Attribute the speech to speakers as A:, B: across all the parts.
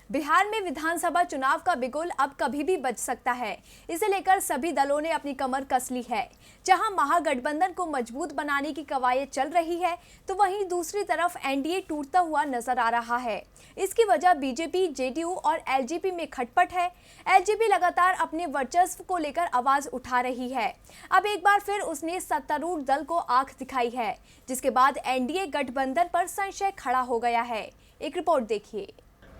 A: बिहार में विधानसभा चुनाव का बिगुल अब कभी भी बज सकता है। इसे लेकर सभी दलों ने अपनी कमर कस ली है। जहां महागठबंधन को मजबूत बनाने की कवायद चल रही है, तो वहीं दूसरी तरफ एनडीए टूटता हुआ नजर आ रहा है। इसकी वजह बीजेपी, जेडीयू और एलजेपी में खटपट है। एलजेपी लगातार अपने वर्चस्व को लेकर आवाज उठा रही है। अब एक बार फिर उसने सत्तारूढ़ दल को आंख दिखाई है, जिसके बाद एनडीए गठबंधन पर संशय खड़ा हो गया है। एक रिपोर्ट देखिए।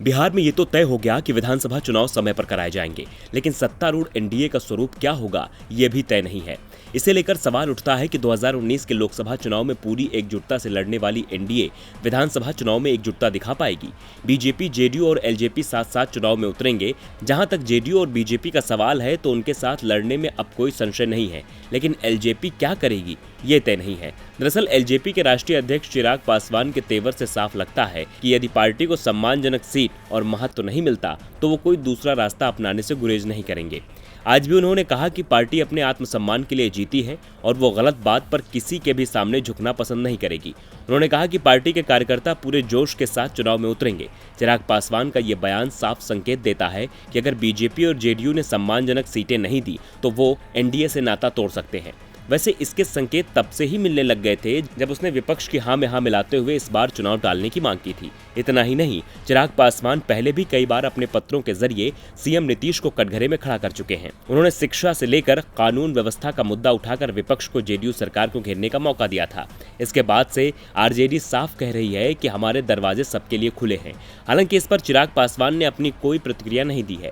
B: बिहार में ये तो तय हो गया कि विधानसभा चुनाव समय पर कराए जाएंगे, लेकिन सत्तारूढ़ एनडीए का स्वरूप क्या होगा ये भी तय नहीं है। इसे लेकर सवाल उठता है कि 2019 के लोकसभा चुनाव में पूरी एकजुटता से लड़ने वाली एनडीए विधानसभा चुनाव में एकजुटता दिखा पाएगी। बीजेपी, जेडीयू और एलजेपी साथ साथ चुनाव में उतरेंगे। जहां तक जेडीयू और बीजेपी का सवाल है तो उनके साथ लड़ने में अब कोई संशय नहीं है, लेकिन एलजेपी क्या करेगी ये तय नहीं है। दरअसल एलजेपी के राष्ट्रीय अध्यक्ष चिराग पासवान के तेवर से साफ लगता है कि यदि पार्टी को सम्मानजनक सीट और महत्व नहीं मिलता तो वो कोई दूसरा रास्ता अपनाने से गुरेज नहीं करेंगे। आज भी उन्होंने कहा कि पार्टी अपने आत्मसम्मान के लिए जीती है और वो गलत बात पर किसी के भी सामने झुकना पसंद नहीं करेगी। उन्होंने कहा कि पार्टी के कार्यकर्ता पूरे जोश के साथ चुनाव में उतरेंगे। चिराग पासवान का ये बयान साफ संकेत देता है कि अगर बीजेपी और जेडीयू ने सम्मानजनक सीटें नहीं दी तो वो एनडीए से नाता तोड़ सकते हैं। वैसे इसके संकेत तब से ही मिलने लग गए थे जब उसने विपक्ष की हाँ में हाँ मिलाते हुए इस बार चुनाव टालने की मांग की थी। इतना ही नहीं, चिराग पासवान पहले भी कई बार अपने पत्रों के जरिए सीएम नीतीश को कटघरे में खड़ा कर चुके हैं। उन्होंने शिक्षा से लेकर कानून व्यवस्था का मुद्दा उठाकर विपक्ष को जेडीयू सरकार को घेरने का मौका दिया था। इसके बाद से आरजेडी साफ कह रही है कि हमारे दरवाजे सबके लिए खुले हैं। हालांकि इस पर चिराग पासवान ने अपनी कोई प्रतिक्रिया नहीं दी है,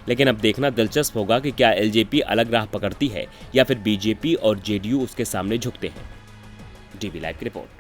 B: लेकिन अब देखना दिलचस्प होगा कि क्या एलजेपी अलग राह पकड़ती है या फिर बीजेपी और जेडीयू उसके सामने झुकते हैं। डीबी लाइव की रिपोर्ट।